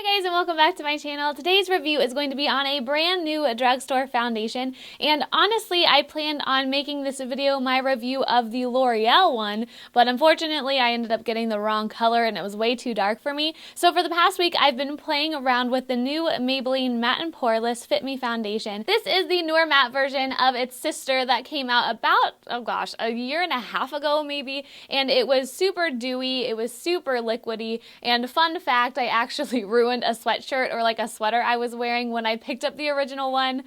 Hi guys and welcome back to my channel. Today's review is going to be on a brand new drugstore foundation, and honestly I planned on making this video my review of the L'Oreal one, but unfortunately I ended up getting the wrong color and it was way too dark for me. So for the past week I've been playing around with the new Maybelline Matte and Poreless Fit Me foundation. This is the newer matte version of its sister that came out about, oh gosh, a year and a half ago maybe, and it was super dewy, it was super liquidy, and fun fact, I actually ruined a sweatshirt or like a sweater I was wearing when I picked up the original one.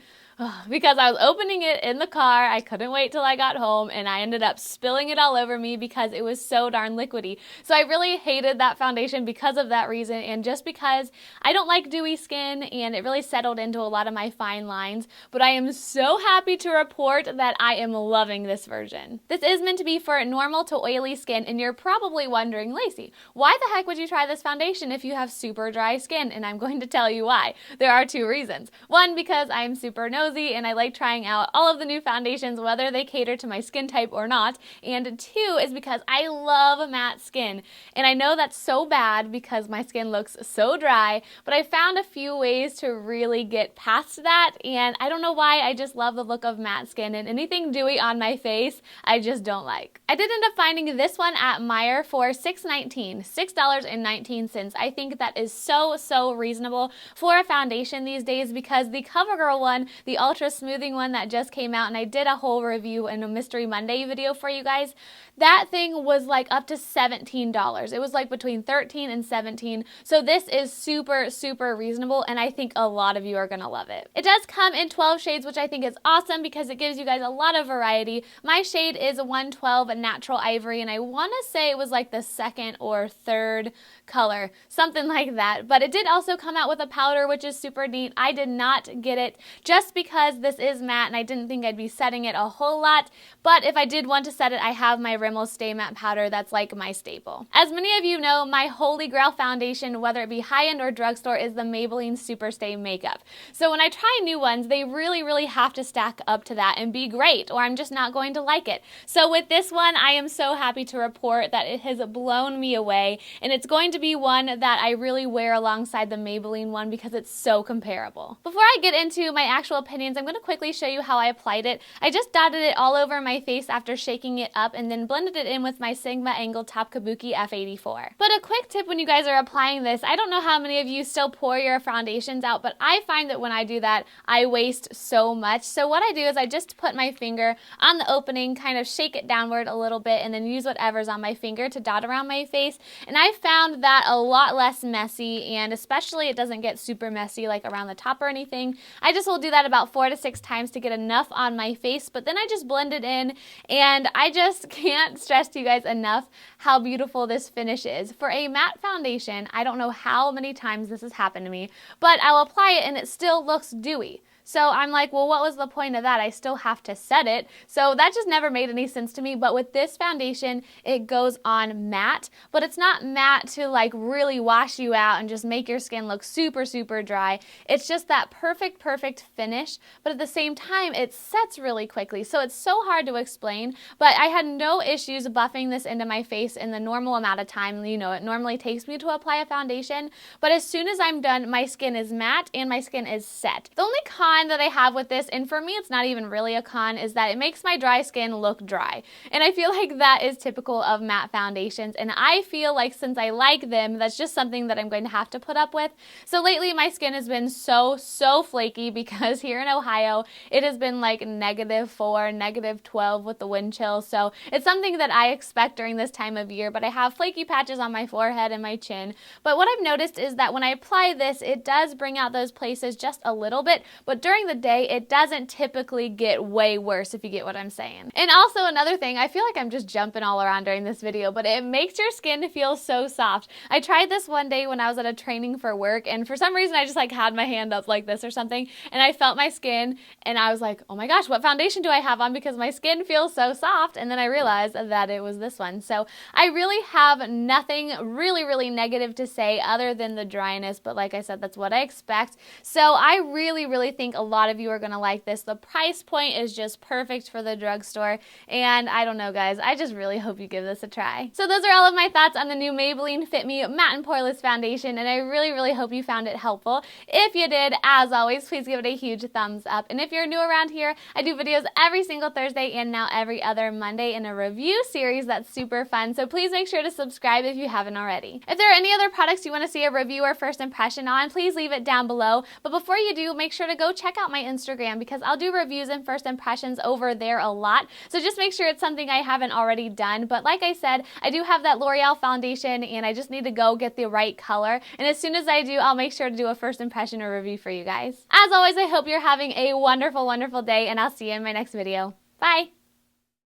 Because I was opening it in the car, I couldn't wait till I got home, and I ended up spilling it all over me because it was so darn liquidy. So I really hated that foundation because of that reason, and just because I don't like dewy skin, and it really settled into a lot of my fine lines. But I am so happy to report that I am loving this version. This is meant to be for normal to oily skin, and you're probably wondering, Lacey, why the heck would you try this foundation if you have super dry skin? And I'm going to tell you why. There are two reasons. One, because I'm super nosy and I like trying out all of the new foundations, whether they cater to my skin type or not. And two is because I love matte skin. And I know that's so bad because my skin looks so dry, but I found a few ways to really get past that. And I don't know why, I just love the look of matte skin, and anything dewy on my face, I just don't like. I did end up finding this one at Meijer for $6.19. I think that is so reasonable for a foundation these days, because the CoverGirl one, the Ultra Smoothing one that just came out, and I did a whole review in a Mystery Monday video for you guys, that thing was like up to $17. It was like between $13 and $17. So this is super reasonable, and I think a lot of you are gonna love it. It does come in 12 shades, which I think is awesome because it gives you guys a lot of variety. My shade is 112 Natural Ivory, and I want to say it was like the second or third color, something like that. But it did also come out with a powder, which is super neat. I did not get it just because this is matte and I didn't think I'd be setting it a whole lot, but if I did want to set it, I have my Rimmel Stay Matte powder. That's like my staple. As many of you know, my holy grail foundation, whether it be high-end or drugstore, is the Maybelline Super Stay Makeup. So when I try new ones, they really have to stack up to that and be great, or I'm just not going to like it. So with this one, I am so happy to report that it has blown me away, and it's going to be one that I really wear alongside the Maybelline one because it's so comparable. Before I get into my actual opinions, I'm going to quickly show you how I applied it. I just dotted it all over my face after shaking it up and then blended it in with my Sigma Angled Top Kabuki F84. But a quick tip when you guys are applying this, I don't know how many of you still pour your foundations out, but I find that when I do that, I waste so much. So what I do is I just put my finger on the opening, kind of shake it downward a little bit, and then use whatever's on my finger to dot around my face. And I found that a lot less messy, and especially it doesn't get super messy like around the top or anything. I just will do that about 4 to 6 times to get enough on my face, but then I just blend it in, and I just can't stress to you guys enough how beautiful this finish is. For a matte foundation, I don't know how many times this has happened to me, but I'll apply it and it still looks dewy. So I'm like, well, what was the point of that? I still have to set it. So that just never made any sense to me. But with this foundation, it goes on matte, but it's not matte to like really wash you out and just make your skin look super dry. It's just that perfect finish, but at the same time, it sets really quickly. So it's so hard to explain, but I had no issues buffing this into my face in the normal amount of time, you know, it normally takes me to apply a foundation. But as soon as I'm done, my skin is matte and my skin is set. The only con that I have with this, and for me it's not even really a con, is that it makes my dry skin look dry. And I feel like that is typical of matte foundations, and I feel like since I like them, that's just something that I'm going to have to put up with. So lately my skin has been so flaky because here in Ohio it has been like -4, -12 with the wind chill. So it's something that I expect during this time of year, but I have flaky patches on my forehead and my chin. But what I've noticed is that when I apply this, it does bring out those places just a little bit, but during the day, it doesn't typically get way worse, if you get what I'm saying. And also another thing, I feel like I'm just jumping all around during this video, but it makes your skin feel so soft. I tried this one day when I was at a training for work, and for some reason I just like had my hand up like this or something, and I felt my skin, and I was like, oh my gosh, what foundation do I have on because my skin feels so soft? And then I realized that it was this one. So I really have nothing really negative to say other than the dryness, but like I said, that's what I expect. So I really think a lot of you are going to like this. The price point is just perfect for the drugstore, and I don't know, guys, I just really hope you give this a try. So those are all of my thoughts on the new Maybelline Fit Me Matte and Poreless Foundation, and I really hope you found it helpful. If you did, as always, please give it a huge thumbs up. And if you're new around here, I do videos every single Thursday and now every other Monday in a review series that's super fun, so please make sure to subscribe if you haven't already. If there are any other products you want to see a review or first impression on, please leave it down below. But before you do, make sure to go check out my Instagram because I'll do reviews and first impressions over there a lot. So just make sure it's something I haven't already done. But like I said, I do have that L'Oreal foundation and I just need to go get the right color. And as soon as I do, I'll make sure to do a first impression or review for you guys. As always, I hope you're having a wonderful day and I'll see you in my next video. Bye!